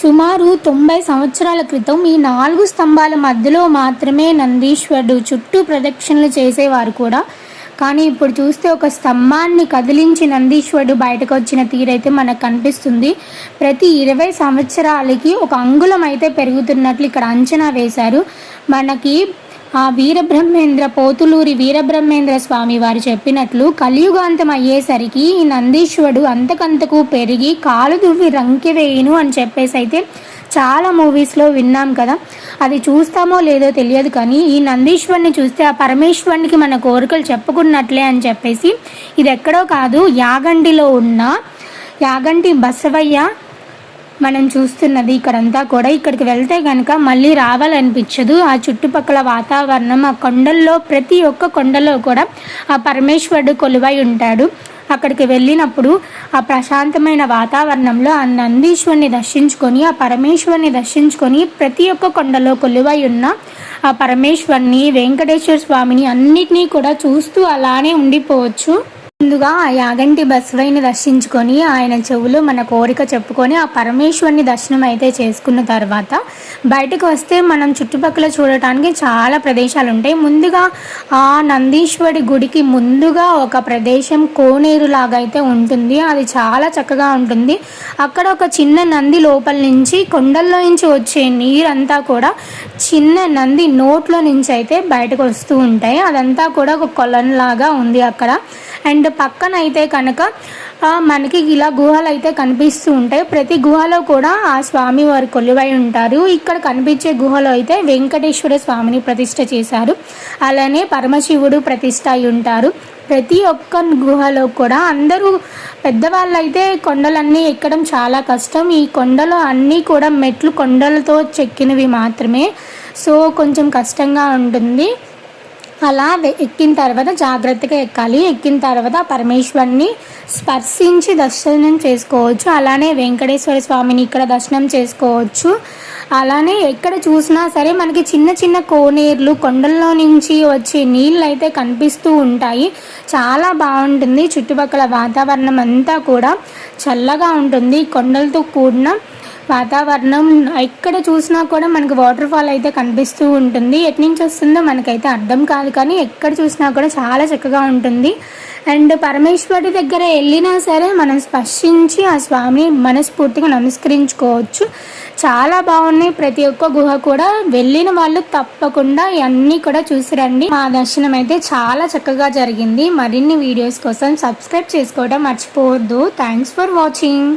సుమారు 90 సంవత్సరాల క్రితం ఈ 4 స్తంభాల మధ్యలో మాత్రమే నందీశ్వరుడు చుట్టూ ప్రదక్షిణలు చేసేవారు కూడా. కానీ ఇప్పుడు చూస్తే ఒక స్తంభాన్ని కదిలించి నందీశ్వరుడు బయటకు వచ్చిన తీరైతే మనకు కనిపిస్తుంది. ప్రతి 20 సంవత్సరాలకి ఒక అంగుళం అయితే పెరుగుతున్నట్లు ఇక్కడ అంచనా వేశారు. మనకి ఆ పోతులూరి వీరబ్రహ్మేంద్ర స్వామి వారు చెప్పినట్లు కలియుగాంతం అయ్యేసరికి ఈ నందీశ్వరుడు అంతకంతకు పెరిగి కాలు దువ్వి రంకె వేయును అని చెప్పేసి అయితే చాలా మూవీస్లో విన్నాం కదా. అది చూస్తామో లేదో తెలియదు, కానీ ఈ నందీశ్వరుని చూస్తే ఆ పరమేశ్వరునికి మన కోరికలు చెప్పుకున్నట్లే అని చెప్పేసి, ఇది ఎక్కడో కాదు, యాగంటిలో ఉన్న యాగంటి బసవయ్య మనం చూస్తున్నది ఇక్కడంతా కూడా. ఇక్కడికి వెళ్తే కనుక మళ్ళీ రావాలనిపించదు. ఆ చుట్టుపక్కల వాతావరణం, ఆ కొండల్లో ప్రతి ఒక్క కొండలో కూడా ఆ పరమేశ్వరుడు కొలువై ఉంటాడు. అక్కడికి వెళ్ళినప్పుడు ఆ ప్రశాంతమైన వాతావరణంలో ఆ నందీశ్వరుని దర్శించుకొని, ఆ పరమేశ్వరుని దర్శించుకొని, ప్రతి ఒక్క కొండలో కొలువై ఉన్న ఆ పరమేశ్వరుని, వెంకటేశ్వర స్వామిని అన్నిటినీ కూడా చూస్తూ అలానే ఉండిపోవచ్చు. ముందుగా ఆ యాగంటి బసవయ్యని దర్శించుకొని ఆయన చెవులు మన కోరిక చెప్పుకొని ఆ పరమేశ్వరుని దర్శనం అయితే చేసుకున్న తర్వాత బయటకు వస్తే మనం చుట్టుపక్కల చూడటానికి చాలా ప్రదేశాలు ఉంటాయి. ముందుగా ఆ నందీశ్వరుడి గుడికి ముందుగా ఒక ప్రదేశం కోనేరు లాగా అయితే ఉంటుంది. అది చాలా చక్కగా ఉంటుంది. అక్కడ ఒక చిన్న నంది లోపల నుంచి, కొండల్లో నుంచి వచ్చే నీరంతా కూడా చిన్న నంది నోట్లో నుంచి అయితే బయటకు వస్తూ ఉంటాయి. అదంతా కూడా ఒక కొలంలాగా ఉంది అక్కడ. అండ్ పక్కన అయితే కనుక మనకి ఇలా గుహలు అయితే కనిపిస్తూ ఉంటాయి. ప్రతి గుహలో కూడా ఆ స్వామి వారు కొలువై ఉంటారు. ఇక్కడ కనిపించే గుహలో అయితే వెంకటేశ్వర స్వామిని ప్రతిష్ఠ చేశారు. అలానే పరమశివుడు ప్రతిష్ఠ అయి ఉంటారు. ప్రతి ఒక్క గుహలో కూడా అందరూ పెద్దవాళ్ళు అయితే కొండలన్నీ ఎక్కడం చాలా కష్టం. ఈ కొండలు అన్నీ కూడా మెట్లు కొండలతో చెక్కినవి మాత్రమే. సో కొంచెం కష్టంగా ఉంటుంది. అలా ఎక్కిన తర్వాత జాగ్రత్తగా ఎక్కాలి. ఎక్కిన తర్వాత పరమేశ్వరుని స్పర్శించి దర్శనం చేసుకోవచ్చు. అలానే వెంకటేశ్వర స్వామిని ఇక్కడ దర్శనం చేసుకోవచ్చు. అలానే ఎక్కడ చూసినా సరే మనకి చిన్న చిన్న కోనేర్లు, కొండల్లో నుంచి వచ్చే నీళ్ళు అయితే కనిపిస్తూ ఉంటాయి. చాలా బాగుంటుంది. చుట్టుపక్కల వాతావరణం అంతా కూడా చల్లగా ఉంటుంది. కొండలతో కూడిన వాతావరణం, ఎక్కడ చూసినా కూడా మనకు వాటర్ ఫాల్ అయితే కనిపిస్తూ ఉంటుంది. ఎటు నుంచి వస్తుందో మనకైతే అర్థం కాదు, కానీ ఎక్కడ చూసినా కూడా చాలా చక్కగా ఉంటుంది. అండ్ పరమేశ్వరుడి దగ్గర వెళ్ళినా సరే మనం స్పర్శించి ఆ స్వామిని మనస్ఫూర్తిగా నమస్కరించుకోవచ్చు. చాలా బాగున్నాయి. ప్రతి ఒక్క గుహ కూడా వెళ్ళిన వాళ్ళు తప్పకుండా ఇవన్నీ కూడా చూసిరండి. మా దర్శనం అయితే చాలా చక్కగా జరిగింది. మరిన్ని వీడియోస్ కోసం సబ్స్క్రైబ్ చేసుకోవడం మర్చిపోవద్దు. Thanks for watching.